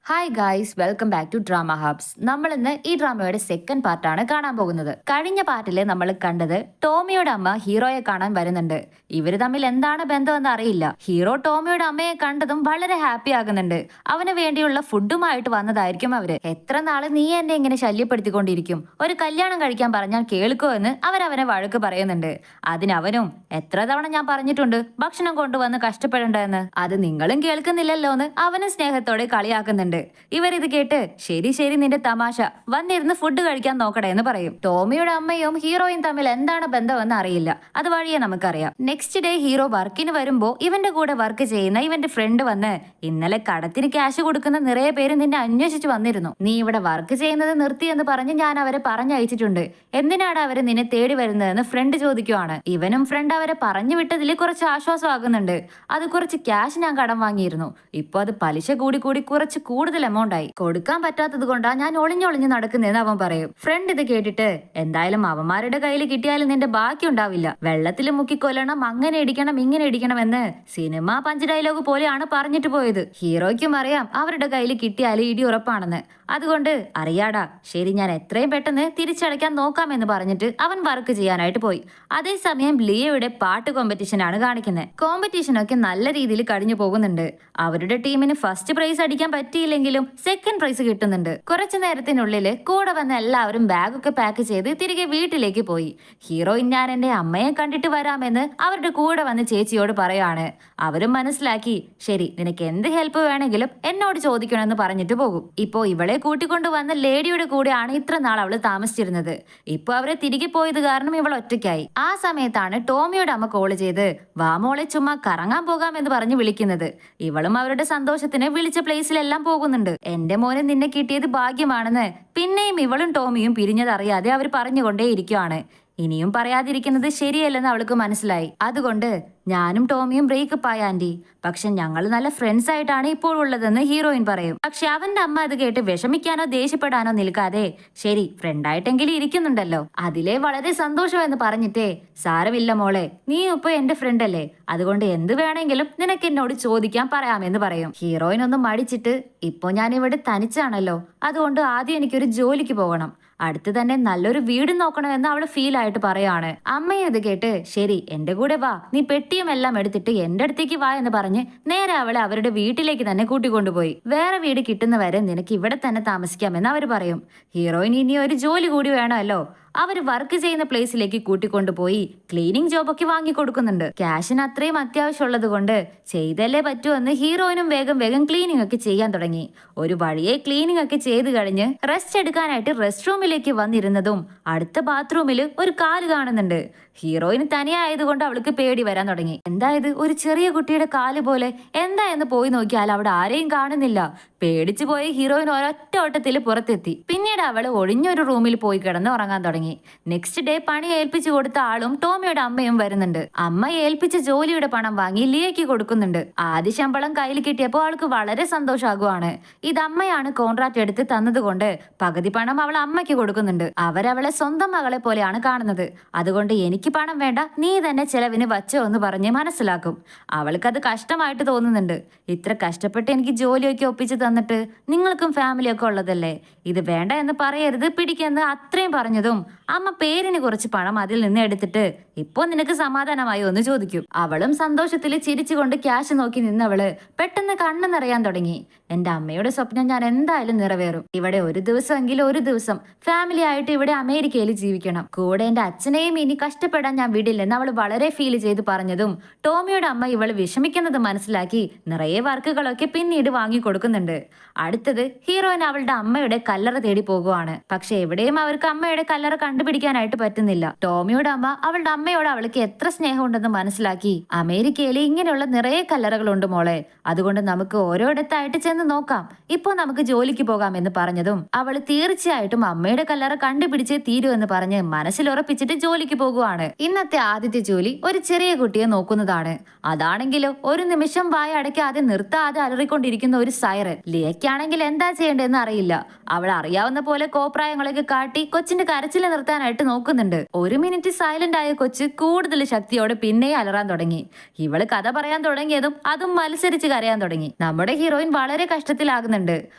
Hi guys, welcome back to drama hubs. നമ്മൾ ഇന്ന് ഈ ഡ്രാമയുടെ സെക്കൻഡ് പാർട്ടാണ് കാണാൻ പോകുന്നത്. കഴിഞ്ഞ പാർട്ടില് നമ്മൾ കണ്ടത് ടോമിയുടെ അമ്മ ഹീറോയെ കാണാൻ വരുന്നുണ്ട്. ഇവര് തമ്മിൽ എന്താണ് ബന്ധമെന്ന് അറിയില്ല. ഹീറോ ടോമിയുടെ അമ്മയെ കണ്ടതും വളരെ ഹാപ്പി ആകുന്നുണ്ട്. അവന് വേണ്ടിയുള്ള ഫുഡുമായിട്ട് വന്നതായിരിക്കും അവര്. എത്ര നാള് നീ എന്നെ ഇങ്ങനെ ശല്യപ്പെടുത്തിക്കൊണ്ടിരിക്കും, ഒരു കല്യാണം കഴിക്കാൻ പറഞ്ഞാൽ കേൾക്കോ എന്ന് അവരവനെ വഴക്ക് പറയുന്നുണ്ട്. അതിനവനും എത്ര തവണ ഞാൻ പറഞ്ഞിട്ടുണ്ട് ഭക്ഷണം കൊണ്ടുവന്ന് കഷ്ടപ്പെടണ്ടെന്ന്, അത് നിങ്ങളും കേൾക്കുന്നില്ലല്ലോ എന്ന് അവനും സ്നേഹത്തോടെ കളിയാക്കുന്നുണ്ട്. ഇവരിത് കേട്ട് ശരി ശരി നിന്റെ തമാശ, വന്നിരുന്ന് ഫുഡ് കഴിക്കാൻ നോക്കട്ടെ എന്ന് പറയും. ടോമിയുടെ അമ്മയും ഹീറോയും തമ്മിൽ എന്താണ് ബന്ധമെന്ന് അറിയില്ല, അത് വഴിയെ നമുക്കറിയാം. നെക്സ്റ്റ് ഡേ ഹീറോ വർക്കിന് വരുമ്പോ ഇവന്റെ കൂടെ വർക്ക് ചെയ്യുന്ന ഇവന്റെ ഫ്രണ്ട് വന്ന്, ഇന്നലെ കടത്തിന് ക്യാഷ് കൊടുക്കുന്ന നിറയെ പേര് നിന്നെ അന്വേഷിച്ചു വന്നിരുന്നു, നീ ഇവിടെ വർക്ക് ചെയ്യുന്നത് നിർത്തിയെന്ന് പറഞ്ഞ് ഞാൻ അവരെ പറഞ്ഞയച്ചിട്ടുണ്ട്, എന്തിനാണ് അവര് നിന്നെ തേടി വരുന്നതെന്ന് ഫ്രണ്ട് ചോദിക്കുവാണ്. ഇവനും ഫ്രണ്ട് അവരെ പറഞ്ഞു വിട്ടതിൽ കുറച്ച് ആശ്വാസമാകുന്നുണ്ട്. അത് കുറച്ച് ക്യാഷ് ഞാൻ കടം വാങ്ങിയിരുന്നു, ഇപ്പൊ അത് പലിശ കൂടി കൂടി കുറച്ച് കൂടുതൽ എമൗണ്ട് ആയി, കൊടുക്കാൻ പറ്റാത്തത് കൊണ്ടാ ഞാൻ ഒളിഞ്ഞൊളിഞ്ഞ് നടക്കുന്നതെന്ന് അവൻ പറയും. ഫ്രണ്ട് ഇത് കേട്ടിട്ട്, എന്തായാലും അവന്മാരുടെ കയ്യിൽ കിട്ടിയാലും നിന്റെ ബാക്കി ഉണ്ടാവില്ല, വെള്ളത്തിൽ മുക്കിക്കൊല്ലണം, അങ്ങനെ ഇടിക്കണം ഇങ്ങനെ ഇടിക്കണം എന്ന് സിനിമ പഞ്ച് ഡയലോഗ് പോലെയാണ് പറഞ്ഞിട്ട് പോയത്. ഹീറോയ്ക്കും അറിയാം അവരുടെ കയ്യിൽ കിട്ടിയാലും ഇടി ഉറപ്പാണെന്ന്, അതുകൊണ്ട് അറിയാടാ, ശരി ഞാൻ എത്രയും പെട്ടെന്ന് തിരിച്ചടയ്ക്കാൻ നോക്കാമെന്ന് പറഞ്ഞിട്ട് അവൻ വർക്ക് ചെയ്യാനായിട്ട് പോയി. അതേസമയം ലിയോയുടെ പാട്ട് കോമ്പറ്റീഷൻ ആണ് കാണിക്കുന്നത്. കോമ്പറ്റീഷനൊക്കെ നല്ല രീതിയിൽ കഴിഞ്ഞു പോകുന്നുണ്ട്. അവരുടെ ടീമിന് ഫസ്റ്റ് പ്രൈസ് അടിക്കാൻ പറ്റിയില്ലെങ്കിലും സെക്കൻഡ് പ്രൈസ് കിട്ടുന്നുണ്ട്. കുറച്ചു നേരത്തിനുള്ളിൽ കൂടെ വന്ന എല്ലാവരും ബാഗൊക്കെ പാക്ക് ചെയ്ത് തിരികെ വീട്ടിലേക്ക് പോയി. ഹീറോയിൻ ഞാൻ എന്റെ അമ്മയെ കണ്ടിട്ട് വരാമെന്ന് അവരുടെ കൂടെ വന്ന് ചേച്ചിയോട് പറയാണ്. അവരും മനസ്സിലാക്കി, ശരി നിനക്ക് എന്ത് ഹെൽപ്പ് വേണമെങ്കിലും എന്നോട് ചോദിക്കണമെന്ന് പറഞ്ഞിട്ട് പോകും. ഇപ്പോ ഇവളെ കൂട്ടിക്കൊണ്ടു വന്ന ലേഡിയുടെ കൂടെയാണ് ഇത്ര നാൾ അവള് താമസിച്ചിരുന്നത്. ഇപ്പൊ അവരെ തിരികെ പോയത് കാരണം ഇവൾ ഒറ്റയ്ക്കായി. ആ സമയത്താണ് ടോമിയുടെ അമ്മ കോള് ചെയ്ത്, വാ മോളെ ചുമ്മാ കറങ്ങാൻ പോകാമെന്ന് പറഞ്ഞ് വിളിക്കുന്നത്. ഇവളും അവരുടെ സന്തോഷത്തിന് വിളിച്ച പ്ലേസിലെല്ലാം പോകുന്നുണ്ട്. എന്റെ മോനെ നിന്നെ കിട്ടിയത് ഭാഗ്യമാണെന്ന് പിന്നെയും ഇവളും ടോമിയും പിരിഞ്ഞതറിയാതെ അവർ പറഞ്ഞുകൊണ്ടേ ഇരിക്കുവാണ്. ഇനിയും പറയാതിരിക്കുന്നത് ശരിയല്ലെന്ന് അവൾക്ക് മനസ്സിലായി. അതുകൊണ്ട് ഞാനും ടോമിയും ബ്രേക്കപ്പ് ആയ ആന്റി, പക്ഷെ ഞങ്ങൾ നല്ല ഫ്രണ്ട്സ് ആയിട്ടാണ് ഇപ്പോൾ ഉള്ളതെന്ന് ഹീറോയിൻ പറയും. പക്ഷെ അവന്റെ അമ്മ അത് കേട്ട് വിഷമിക്കാനോ ദേഷ്യപ്പെടാനോ നിൽക്കാതെ, ശരി ഫ്രണ്ടായിട്ടെങ്കിലും ഇരിക്കുന്നുണ്ടല്ലോ, അതിലെ വളരെ സന്തോഷമെന്ന് പറഞ്ഞിട്ടേ, സാരമില്ല മോളെ, നീ ഇപ്പൊ എന്റെ ഫ്രണ്ട് അല്ലേ, അതുകൊണ്ട് എന്ത് വേണമെങ്കിലും നിനക്ക് എന്നോട് ചോദിക്കാൻ പറയാമെന്ന് പറയും. ഹീറോയിൻ ഒന്ന് മടിച്ചിട്ട്, ഇപ്പൊ ഞാൻ ഇവിടെ തനിച്ചാണല്ലോ, അതുകൊണ്ട് ആദ്യം എനിക്കൊരു ജോലിക്ക് പോകണം, അടുത്ത് തന്നെ നല്ലൊരു വീട് നോക്കണമെന്ന് അവള് ഫീൽ ആയിട്ട് പറയാണ്. അമ്മയെ ഇത് കേട്ട്, ശരി എന്റെ കൂടെ വാ, നീ പെട്ടിയും എല്ലാം എടുത്തിട്ട് എന്റെ അടുത്തേക്ക് വാ എന്ന് പറഞ്ഞ് നേരെ അവളെ അവരുടെ വീട്ടിലേക്ക് തന്നെ കൂട്ടിക്കൊണ്ടുപോയി. വേറെ വീട് കിട്ടുന്നവരെ നിനക്ക് ഇവിടെ തന്നെ താമസിക്കാമെന്ന് അവര് പറയും. ഹീറോയിൻ ഇനി ഒരു ജോലി കൂടി വേണമല്ലോ, അവര് വർക്ക് ചെയ്യുന്ന പ്ലേസിലേക്ക് കൂട്ടിക്കൊണ്ടുപോയി ക്ലീനിങ് ജോബൊക്കെ വാങ്ങിക്കൊടുക്കുന്നുണ്ട്. ക്യാഷിന് അത്രയും അത്യാവശ്യമുള്ളത് കൊണ്ട് ചെയ്തല്ലേ പറ്റുമെന്ന് ഹീറോയിനും വേഗം വേഗം ക്ലീനിങ് ഒക്കെ ചെയ്യാൻ തുടങ്ങി. ഒരു വഴിയെ ക്ലീനിങ് ഒക്കെ ചെയ്ത് കഴിഞ്ഞ് റെസ്റ്റ് എടുക്കാനായിട്ട് റെസ്റ്റ് റൂമിലേക്ക് വന്നിരുന്നതും അടുത്ത ബാത്റൂമിൽ ഒരു കാല് കാണുന്നുണ്ട്. ഹീറോയിന് തനിയായതുകൊണ്ട് അവൾക്ക് പേടി വരാൻ തുടങ്ങി. എന്തായത്, ഒരു ചെറിയ കുട്ടിയുടെ കാല് പോലെ, എന്താ എന്ന് പോയി നോക്കിയാൽ അവിടെ ആരെയും കാണുന്നില്ല. പേടിച്ചു പോയി ഹീറോയിൻ ഒരൊറ്റ ഓട്ടത്തിൽ പുറത്തെത്തി. പിന്നീട് അവള് ഒഴിഞ്ഞൊരു റൂമിൽ പോയി കിടന്ന് ഉറങ്ങാൻ തുടങ്ങി. നെക്സ്റ്റ് ഡേ പണി ഏൽപ്പിച്ചു കൊടുത്ത ആളും ടോമിയുടെ അമ്മയും വരുന്നുണ്ട്. അമ്മ ഏൽപ്പിച്ച ജോലിയുടെ പണം വാങ്ങി ലിയയ്ക്ക് കൊടുക്കുന്നുണ്ട്. ആദ്യ ശമ്പളം കയ്യിൽ കിട്ടിയപ്പോൾ ആൾക്ക് വളരെ സന്തോഷാകുവാണ്. ഇത് അമ്മയാണ് കോൺട്രാക്ട് എടുത്ത് തന്നതുകൊണ്ട് പകുതി പണം അവൾ അമ്മയ്ക്ക് കൊടുക്കുന്നുണ്ട്. അവരവളെ സ്വന്തം മകളെ പോലെയാണ് കാണുന്നത്. അതുകൊണ്ട് എനിക്ക് പണം വേണ്ട, നീ തന്നെ ചെലവിന് വച്ചോ എന്ന് പറഞ്ഞ് മനസ്സിലാക്കും. അവൾക്കത് കഷ്ടമായിട്ട് തോന്നുന്നുണ്ട്. ഇത്ര കഷ്ടപ്പെട്ട് എനിക്ക് ജോലിയൊക്കെ ഒപ്പിച്ച് തന്നിട്ട് നിങ്ങൾക്കും ഫാമിലിയൊക്കെ ഉള്ളതല്ലേ, ഇത് വേണ്ട എന്ന് പറയരുത്, പിടിക്കെന്ന് അത്രയും പറഞ്ഞതും അമ്മ പേരിന് കുറച്ച് പണം അതിൽ നിന്ന് എടുത്തിട്ട്, ഇപ്പൊ നിനക്ക് സമാധാനമായോ എന്ന് ചോദിക്കും. അവളും സന്തോഷത്തിൽ ചിരിച്ചുകൊണ്ട് ക്യാഷ് നോക്കി നിന്നവള് പെട്ടെന്ന് കണ്ണു നിറയാൻ തുടങ്ങി. എന്റെ അമ്മയുടെ സ്വപ്നം ഞാൻ എന്തായാലും നിറവേറും, ഇവിടെ ഒരു ദിവസമെങ്കിലും ഒരു ദിവസം ഫാമിലി ആയിട്ട് ഇവിടെ അമേരിക്കയിൽ ജീവിക്കണം, കൂടെ എന്റെ അച്ഛനെയും ഇനി കഷ്ടപ്പെടാൻ ഞാൻ വിടില്ലെന്ന് അവൾ വളരെ ഫീൽ ചെയ്ത് പറഞ്ഞതും ടോമിയുടെ അമ്മ ഇവള് വിഷമിക്കുന്നത് മനസ്സിലാക്കി നിറയെ വർക്കുകളൊക്കെ പിന്നീട് വാങ്ങി കൊടുക്കുന്നുണ്ട്. അടുത്തത് ഹീറോയിൻ അവളുടെ അമ്മയുടെ കല്ലറ തേടി പോകുവാണ്. പക്ഷെ എവിടെയും അവർക്ക് അമ്മയുടെ കല്ലറ കണ്ടുപിടിക്കാനായിട്ട് പറ്റുന്നില്ല. ടോമിയുടെ അമ്മ അവളുടെ അമ്മയോട് അവൾക്ക് എത്ര സ്നേഹമുണ്ടെന്ന് മനസ്സിലാക്കി, അമേരിക്കയിൽ ഇങ്ങനെയുള്ള നിറയെ കല്ലറകളുണ്ട് മോളെ, അതുകൊണ്ട് നമുക്ക് ഓരോയിടത്തായിട്ട് ചെന്ന് നോക്കാം, ഇപ്പൊ നമുക്ക് ജോലിക്ക് പോകാം എന്ന് പറഞ്ഞതും അവള് തീർച്ചയായിട്ടും അമ്മയുടെ കല്ലറ കണ്ടുപിടിച്ചേ തീരുമെന്ന് പറഞ്ഞ് മനസ്സിലുറപ്പിച്ചിട്ട് ജോലിക്ക് പോകുവാണ്. ഇന്നത്തെ ആദ്യത്തെ ജോലി ഒരു ചെറിയ കുട്ടിയെ നോക്കുന്നതാണ്. അതാണെങ്കിലോ ഒരു നിമിഷം വായ അടയ്ക്കാതെ നിർത്താതെ അലറിക്കൊണ്ടിരിക്കുന്ന ഒരു സൈറൻ. ലിയയ്ക്കാണെങ്കിൽ എന്താ ചെയ്യേണ്ടതെന്ന് അറിയില്ല. അവൾ അറിയാവുന്ന പോലെ കോപ്രായങ്ങളൊക്കെ കാട്ടി കൊച്ചിന്റെ കരച്ചിൽ നിർത്താൻ നിർത്താനായിട്ട് നോക്കുന്നുണ്ട്. 1 മിനിറ്റ് സൈലന്റ് ആയ കൊച്ച് കൂടുതൽ ശക്തിയോടെ പിന്നെ അലറാൻ തുടങ്ങി. ഇവള് കഥ പറയാൻ തുടങ്ങിയതും അതും മത്സരിച്ച് കരയാൻ തുടങ്ങി. നമ്മുടെ ഹീറോയിൻ വളരെ കഷ്ടത്തിലാകുന്നുണ്ട്.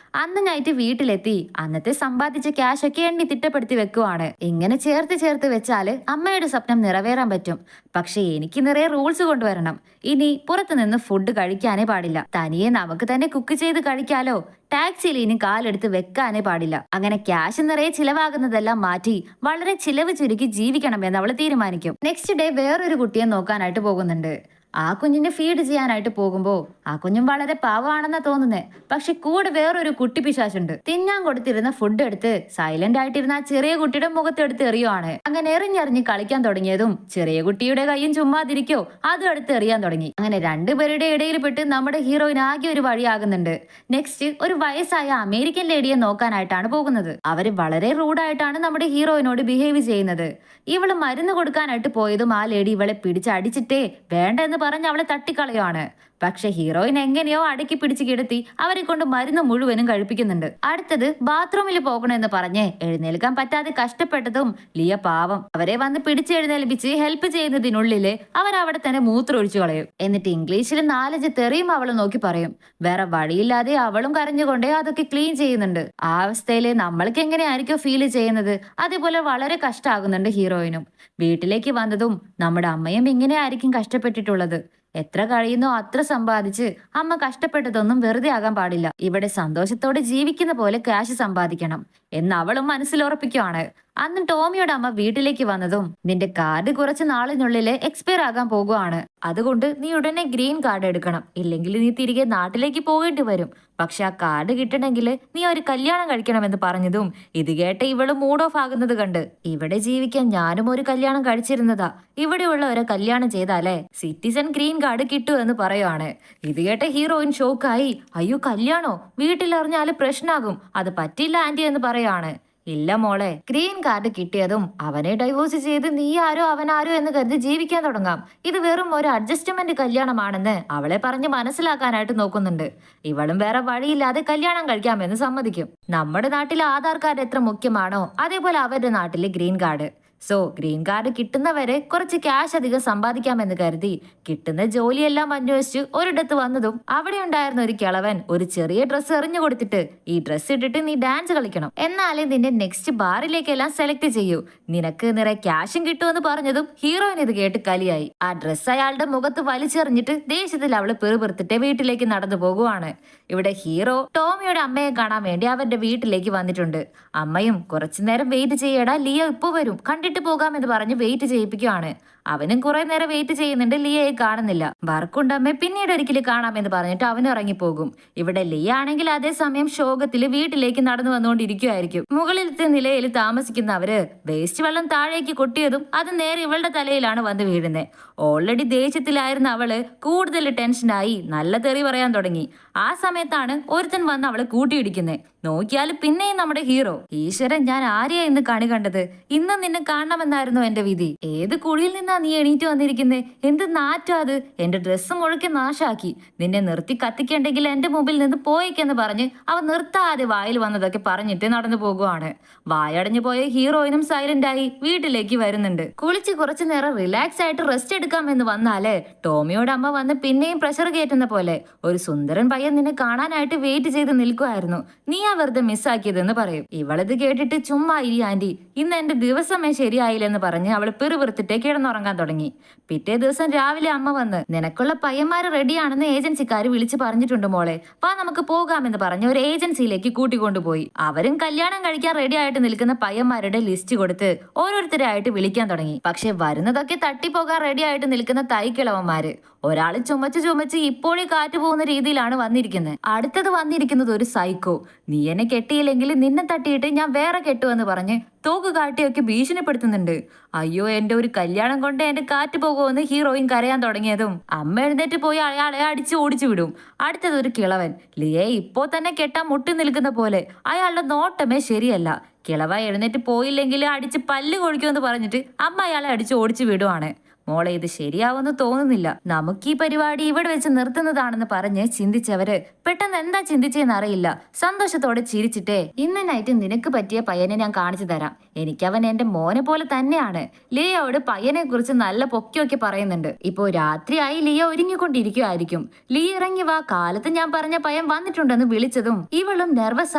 അന്ന് നൈറ്റ് വീട്ടിലെത്തി അന്നത്തെ സമ്പാദിച്ച ക്യാഷ് ഒക്കെ എണ്ണി തിട്ടപ്പെടുത്തി വെക്കുവാണ്. ഇങ്ങനെ ചേർത്ത് ചേർത്ത് വെച്ചാല് അമ്മയുടെ സ്വപ്നം നിറവേറാൻ പറ്റും. പക്ഷെ എനിക്ക് നിറയെ റൂൾസ് കൊണ്ടുവരണം. ഇനി പുറത്തുനിന്ന് ഫുഡ് കഴിക്കാനേ പാടില്ല. തനിയെ നമുക്ക് തന്നെ കുക്ക് ചെയ്ത് കഴിക്കാലോ. ടാക്സിയിൽ ഇനി കാലെടുത്ത് വെക്കാനേ പാടില്ല. അങ്ങനെ ക്യാഷ് നിറയെ ചിലവാകുന്നതെല്ലാം മാറ്റി വളരെ ചിലവ് ചുരുക്കി ജീവിക്കണമെന്ന് അവൾ തീരുമാനിക്കും. നെക്സ്റ്റ് ഡേ വേറൊരു കുട്ടിയെ നോക്കാനായിട്ട് പോകുന്നുണ്ട്. ആ കുഞ്ഞിനെ ഫീഡ് ചെയ്യാനായിട്ട് പോകുമ്പോ ആ കുഞ്ഞും വളരെ പാവമാണെന്നാ തോന്നുന്നേ. പക്ഷെ കൂടെ വേറൊരു കുട്ടി പിശാചുണ്ട്. തിന്നാൻ കൊടുത്തിരുന്ന ഫുഡ് എടുത്ത് സൈലന്റ് ആയിട്ടിരുന്ന ആ ചെറിയ കുട്ടിയുടെ മുഖത്തെടുത്ത് എറിയുവാണ്. അങ്ങനെ എറിഞ്ഞെറിഞ്ഞ് കളിക്കാൻ തുടങ്ങിയതും ചെറിയ കുട്ടിയുടെ കൈയും ചുമ്മാതിരിക്കോ അതും എടുത്ത് എറിയാൻ തുടങ്ങി. അങ്ങനെ രണ്ടുപേരുടെ ഇടയിൽ പെട്ട് നമ്മുടെ ഹീറോയിൻ ആകെ ഒരു വഴിയാകുന്നുണ്ട്. നെക്സ്റ്റ് ഒരു വയസ്സായ അമേരിക്കൻ ലേഡിയെ നോക്കാനായിട്ടാണ് പോകുന്നത്. അവര് വളരെ റൂഡായിട്ടാണ് നമ്മുടെ ഹീറോയിനോട് ബിഹേവ് ചെയ്യുന്നത്. ഇവള് മരുന്ന് കൊടുക്കാനായിട്ട് പോയതും ആ ലേഡി ഇവളെ പിടിച്ചടിച്ചിട്ടേ വേണ്ട എന്ന് പറഞ്ഞ് അവളെ തട്ടിക്കളയുവാണ്. പക്ഷെ ഹീറോയിൻ എങ്ങനെയോ അടക്കി പിടിച്ച് കിടത്തി അവരെ കൊണ്ട് മരുന്ന് മുഴുവനും കഴിപ്പിക്കുന്നുണ്ട്. അടുത്തത് ബാത്റൂമിൽ പോകണമെന്ന് പറഞ്ഞ് എഴുന്നേൽക്കാൻ പറ്റാതെ കഷ്ടപ്പെട്ടതും ലിയ പാവം അവരെ വന്ന് പിടിച്ചെഴുന്നേൽപ്പിച്ച് ഹെൽപ്പ് ചെയ്യുന്നതിനുള്ളില് അവരവിടെ തന്നെ മൂത്രമൊഴിച്ചു കളയും. എന്നിട്ട് ഇംഗ്ലീഷിൽ 4-5 തെറിയും അവള് നോക്കി പറയും. വേറെ വഴിയില്ലാതെ അവളും കരഞ്ഞുകൊണ്ടേ അതൊക്കെ ക്ലീൻ ചെയ്യുന്നുണ്ട്. ആ അവസ്ഥയില് നമ്മൾക്ക് എങ്ങനെയായിരിക്കും ഫീൽ ചെയ്യുന്നത്, അതേപോലെ വളരെ കഷ്ടമാകുന്നുണ്ട് ഹീറോയിനും. വീട്ടിലേക്ക് വന്നതും നമ്മുടെ അമ്മയും ഇങ്ങനെയായിരിക്കും കഷ്ടപ്പെട്ടിട്ടുള്ളത്. എത്ര കഴിയുന്നോ അത്ര സമ്പാദിച്ച് അമ്മ കഷ്ടപ്പെട്ടതൊന്നും വെറുതെ ആകാൻ പാടില്ല. ഇവിടെ സന്തോഷത്തോടെ ജീവിക്കുന്ന പോലെ ക്യാഷ് സമ്പാദിക്കണം എന്ന് അവളും മനസ്സിലുറപ്പിക്കുവാണ്. അന്ന് ടോമിയുടെ അമ്മ വീട്ടിലേക്ക് വന്നതും നിന്റെ കാർഡ് കുറച്ച് നാളിനുള്ളിൽ എക്സ്പയർ ആകാൻ പോകുവാണ്. അതുകൊണ്ട് നീ ഉടനെ ഗ്രീൻ കാർഡ് എടുക്കണം. ഇല്ലെങ്കിൽ നീ തിരികെ നാട്ടിലേക്ക് പോകേണ്ടി വരും. പക്ഷെ ആ കാർഡ് കിട്ടണമെങ്കിൽ നീ ഒരു കല്യാണം കഴിക്കണമെന്ന് പറഞ്ഞതും ഇത് കേട്ട ഇവള് മൂഡ് ഓഫ് ആകുന്നത് കണ്ട് ഇവിടെ ജീവിക്കാൻ ഞാനും ഒരു കല്യാണം കഴിച്ചിരുന്നതാ. ഇവിടെയുള്ള ഒരു കല്യാണം ചെയ്താലേ സിറ്റിസൺ ഗ്രീൻ കാർഡ് കിട്ടുമെന്ന് പറയുവാണ്. ഇത് കേട്ട ഹീറോയിൻ ഷോക്കായി. അയ്യോ കല്യാണോ? വീട്ടിലറിഞ്ഞാല് പ്രശ്നാകും. അത് പറ്റില്ല ആന്റി എന്ന് പറയാണ്. ഇല്ല മോളെ, ഗ്രീൻ കാർഡ് കിട്ടിയതും അവനെ ഡൈവോഴ്സ് ചെയ്ത് നീ ആരോ അവനാരോ എന്ന് കരുതി ജീവിക്കാൻ തുടങ്ങാം. ഇത് വെറും ഒരു അഡ്ജസ്റ്റ്മെന്റ് കല്യാണമാണെന്ന് അവളെ പറഞ്ഞ് മനസ്സിലാക്കാനായിട്ട് നോക്കുന്നുണ്ട്. ഇവളും വേറെ വഴിയില്ലാതെ കല്യാണം കഴിക്കാമെന്ന് സമ്മതിക്കും. നമ്മുടെ നാട്ടിൽ ആധാർ കാർഡ് എത്ര മുഖ്യമാണോ അതേപോലെ അവരുടെ നാട്ടില് green card. So green card കിട്ടുന്നവരെ കുറച്ച് ക്യാഷ് അധികം സമ്പാദിക്കാമെന്ന് കരുതി കിട്ടുന്ന ജോലിയെല്ലാം അന്വേഷിച്ച് ഒരിടത്ത് വന്നതും അവിടെ ഉണ്ടായിരുന്ന ഒരു കിളവൻ ഒരു ചെറിയ ഡ്രസ്സ് എറിഞ്ഞു കൊടുത്തിട്ട് ഈ ഡ്രസ്സ് ഇട്ടിട്ട് നീ ഡാൻസ് കളിക്കണം, എന്നാലേ നിന്റെ നെക്സ്റ്റ് ബാറിലേക്കെല്ലാം സെലക്ട് ചെയ്യൂ, നിനക്ക് നിറയെ ക്യാഷും കിട്ടുമെന്ന് പറഞ്ഞതും ഹീറോയിൻ ഇത് കേട്ട് കലിയായി. ആ ഡ്രസ്സ് അയാളുടെ മുഖത്ത് വലിച്ചെറിഞ്ഞിട്ട് ദേഷ്യത്തിൽ അവള് പെറുപെറുത്തിട്ട് വീട്ടിലേക്ക് നടന്നു പോകുവാണ്. ഇവിടെ ഹീറോ ടോമിയുടെ അമ്മയെ കാണാൻ വേണ്ടി അവരുടെ വീട്ടിലേക്ക് വന്നിട്ടുണ്ട്. അമ്മയും കുറച്ചു നേരം വെയിറ്റ് ചെയ്യടാ, ലിയ ഇപ്പൊ വരും, കണ്ടിട്ട് പോകാമെന്ന് പറഞ്ഞ് വെയിറ്റ് ചെയ്യിപ്പിക്കുവാണ്. അവനും കുറെ നേരം വെയിറ്റ് ചെയ്യുന്നുണ്ട്. ലിയയെ കാണുന്നില്ല. വർക്കുണ്ടമ്മേ, പിന്നീട് ഒരിക്കലും കാണാമെന്ന് പറഞ്ഞിട്ട് അവനും ഇറങ്ങിപ്പോകും. ഇവിടെ ലിയ ആണെങ്കിൽ അതേസമയം ശോകത്തില് വീട്ടിലേക്ക് നടന്നു വന്നുകൊണ്ടിരിക്കുവായിരിക്കും. മുകളിലത്തെ നിലയിൽ താമസിക്കുന്നവര് വേസ്റ്റ് വെള്ളം താഴേക്ക് കൊട്ടിയതും അത് നേരെ ഇവളുടെ തലയിലാണ് വന്ന് വീഴുന്നത്. ഓൾറെഡി ദേഷ്യത്തിലായിരുന്ന അവള് കൂടുതൽ ടെൻഷനായി നല്ല തെറി പറയാൻ തുടങ്ങി. ആ സമയത്താണ് ഒരുത്തൻ വന്ന് അവളെ കൂട്ടിയിടിക്കുന്നത്. നോക്കിയാൽ പിന്നെയും നമ്മുടെ ഹീറോ. ഈശ്വരൻ, ഞാൻ ആരെയാ ഇന്ന് കണി കണ്ടത്? ഇന്ന് നിന്നെ കാണണമെന്നായിരുന്നു എന്റെ വിധി. ഏത് കുഴിയിൽ നിന്നാ നീ എണീറ്റ് വന്നിരിക്കുന്നേ? എന്ത് നാറ്റാ അത്? എന്റെ ഡ്രസ്സ് മുഴുക്കെ നാശാക്കി. നിന്നെ നിർത്തി കത്തിക്കണ്ടെങ്കിൽ എന്റെ മുമ്പിൽ നിന്ന് പോയേക്കെന്ന് പറഞ്ഞ് അവ നിർത്താതെ വായിൽ വന്നതൊക്കെ പറഞ്ഞിട്ട് നടന്നു പോകുവാണ്. വായടഞ്ഞു പോയ ഹീറോയിനും സൈലന്റ് ആയി വീട്ടിലേക്ക് വരുന്നുണ്ട്. കുളിച്ച് കുറച്ചു നേരം റിലാക്സ് ആയിട്ട് റെസ്റ്റ് എടുക്കാമെന്ന് വന്നാല് ടോമിയോട് അമ്മ വന്ന് പിന്നെയും പ്രഷർ കയറ്റുന്ന പോലെ ഒരു സുന്ദരൻ പയ്യൻ നിന്നെ കാണാനായിട്ട് വെയിറ്റ് ചെയ്ത് നിൽക്കുമായിരുന്നു, നീ ആ വെറുതെ മിസ്സാക്കിയതെന്ന് പറയും. ഇവളത് കേട്ടിട്ട് ചുമ്മാ ഇരി ആന്റി, ഇന്ന് എന്റെ ദിവസമേ ശരിയായില്ലെന്ന് പറഞ്ഞ് അവള് പിറുപിറുത്തിട്ടേ കിടന്നുറങ്ങാൻ തുടങ്ങി. പിറ്റേ ദിവസം രാവിലെ അമ്മ വന്ന് നിനക്കുള്ള പയ്യന്മാര് റെഡിയാണെന്ന് ഏജൻസിക്കാര് വിളിച്ചു പറഞ്ഞിട്ടുണ്ട് മോളെ, വാ നമുക്ക് പോകാമെന്ന് പറഞ്ഞ് ഒരു ഏജൻസിയിലേക്ക് കൂട്ടിക്കൊണ്ടുപോയി. അവരും കല്യാണം കഴിക്കാൻ റെഡി ആയിട്ട് നിൽക്കുന്ന പയ്യന്മാരുടെ ലിസ്റ്റ് കൊടുത്ത് ഓരോരുത്തരായിട്ട് വിളിക്കാൻ തുടങ്ങി. പക്ഷെ വരുന്നതൊക്കെ തട്ടിപ്പോകാൻ റെഡി ആയിട്ട് നിൽക്കുന്ന തൈക്കിളവന്മാര്. ഒരാള് ചുമച്ച് ഇപ്പോഴേ കാറ്റ് പോകുന്ന രീതിയിലാണ് വന്നിരിക്കുന്നത്. അടുത്തത് വന്നിരിക്കുന്നത് ഒരു സൈക്കോ. നീ എന്നെ കെട്ടിയില്ലെങ്കിൽ നിന്നെ തട്ടിയിട്ട് ഞാൻ വേറെ കെട്ടുവെന്ന് പറഞ്ഞ് തോക്ക് കാട്ടിയൊക്കെ ഭീഷണിപ്പെടുത്തുന്നുണ്ട്. അയ്യോ, എന്റെ ഒരു കല്യാണം കൊണ്ട് എന്റെ കാറ്റ് പോകുമെന്ന് ഹീറോയിൻ കരയാൻ തുടങ്ങിയതും അമ്മ എഴുന്നേറ്റ് പോയി അയാളെ അടിച്ച് ഓടിച്ചു വിടും. അടുത്തത് ഒരു കിളവൻ. ലിയെ ഇപ്പോ തന്നെ കെട്ടാൻ മുട്ടി നിൽക്കുന്ന പോലെ. അയാളുടെ നോട്ടമേ ശരിയല്ല. കിളവ എഴുന്നേറ്റ് പോയില്ലെങ്കിൽ അടിച്ച് പല്ല് കൊഴിക്കുമെന്ന് പറഞ്ഞിട്ട് അമ്മ അയാളെ അടിച്ച് ഓടിച്ചു വിടുവാണ്. മോളെ ഇത് ശരിയാവുമെന്ന് തോന്നുന്നില്ല, നമുക്ക് ഈ പരിപാടി ഇവിടെ വെച്ച് നിർത്തുന്നതാണെന്ന് പറഞ്ഞ് ചിന്തിച്ചവര് പെട്ടെന്ന് എന്താ ചിന്തിച്ചെന്ന് അറിയില്ല സന്തോഷത്തോടെ ചിരിച്ചിട്ടേ, ഇന്ന് നൈറ്റ് നിനക്ക് പറ്റിയ പയ്യനെ ഞാൻ കാണിച്ചു തരാം, എനിക്കവൻ എന്റെ മോനെ പോലെ തന്നെയാണ്. ലിയോയോട് പയ്യനെ കുറിച്ച് നല്ല പൊക്കിയൊക്കെ പറയുന്നുണ്ട്. ഇപ്പോ രാത്രിയായി ലിയോ ഒരുങ്ങിക്കൊണ്ടിരിക്കുവായിരിക്കും. ലിയോ ഇറങ്ങി വാ, കാലത്ത് ഞാൻ പറഞ്ഞ പയ്യൻ വന്നിട്ടുണ്ടെന്ന് വിളിച്ചതും ഇവളും നെർവസ്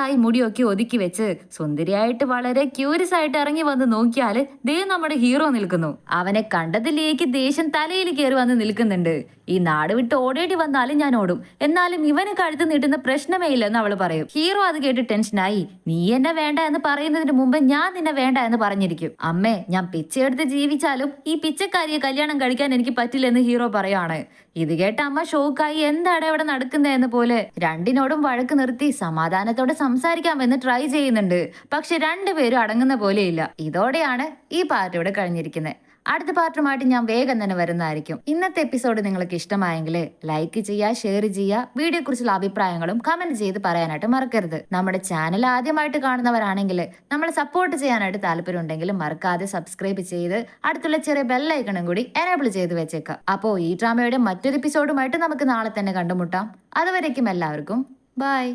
ആയി മുടിയൊക്കെ ഒതുക്കി വെച്ച് സുന്ദരിയായിട്ട് വളരെ ക്യൂരിയസ് ആയിട്ട് ഇറങ്ങി വന്ന് നോക്കിയാല് ദേ നമ്മുടെ ഹീറോ നിൽക്കുന്നു. അവനെ കണ്ടതിലേക്ക് ദേഷ്യം തലയിൽ കയറി വന്ന് നിൽക്കുന്നുണ്ട്. ഈ നാട് വിട്ട് ഓടേണ്ടി വന്നാലും ഞാൻ ഓടും, എന്നാലും ഇവന് കഴുത്ത് നീട്ടുന്ന പ്രശ്നമേ ഇല്ലെന്ന് അവള് പറയും. ഹീറോ അത് കേട്ട് ടെൻഷനായി, നീ എന്നെ വേണ്ട എന്ന് പറയുന്നതിന് മുമ്പ് ഞാൻ നിന്നെ വേണ്ട എന്ന് പറഞ്ഞിരിക്കും. അമ്മേ, ഞാൻ പിച്ചയെടുത്ത് ജീവിച്ചാലും ഈ പിച്ചക്കാരിയെ കല്യാണം കഴിക്കാൻ എനിക്ക് പറ്റില്ലെന്ന് ഹീറോ പറയാണ്. ഇത് കേട്ട അമ്മ ഷോക്കായി, എന്താണ് ഇവിടെ നടക്കുന്നതെന്ന് പോലെ രണ്ടിനോടും വഴക്ക് നിർത്തി സമാധാനത്തോടെ സംസാരിക്കാമെന്ന് ട്രൈ ചെയ്യുന്നുണ്ട്. പക്ഷെ രണ്ടുപേരും അടങ്ങുന്ന പോലെയില്ല. ഇതോടെയാണ് ഈ പാർട്ട് ഇവിടെ കഴിഞ്ഞിരിക്കുന്നത്. അടുത്ത പാർട്ടുമായിട്ട് ഞാൻ വേഗം തന്നെ വരുന്നതായിരിക്കും. ഇന്നത്തെ എപ്പിസോഡ് നിങ്ങൾക്ക് ഇഷ്ടമായെങ്കിൽ ലൈക്ക് ചെയ്യുക, ഷെയർ ചെയ്യുക, വീഡിയോ കുറിച്ചുള്ള അഭിപ്രായങ്ങളും കമന്റ് ചെയ്ത് പറയാനായിട്ട് മറക്കരുത്. നമ്മുടെ ചാനൽ ആദ്യമായിട്ട് കാണുന്നവരാണെങ്കിൽ നമ്മളെ സപ്പോർട്ട് ചെയ്യാനായിട്ട് താല്പര്യം ഉണ്ടെങ്കിൽ മറക്കാതെ സബ്സ്ക്രൈബ് ചെയ്ത് അടുത്തുള്ള ചെറിയ ബെല്ലൈക്കണും കൂടി എനേബിൾ ചെയ്ത് വെച്ചേക്കാം. അപ്പോൾ ഈ ഡ്രാമയുടെ മറ്റൊരു എപ്പിസോഡുമായിട്ട് നമുക്ക് നാളെ തന്നെ കണ്ടുമുട്ടാം. അതുവരേക്കും എല്ലാവർക്കും ബൈ.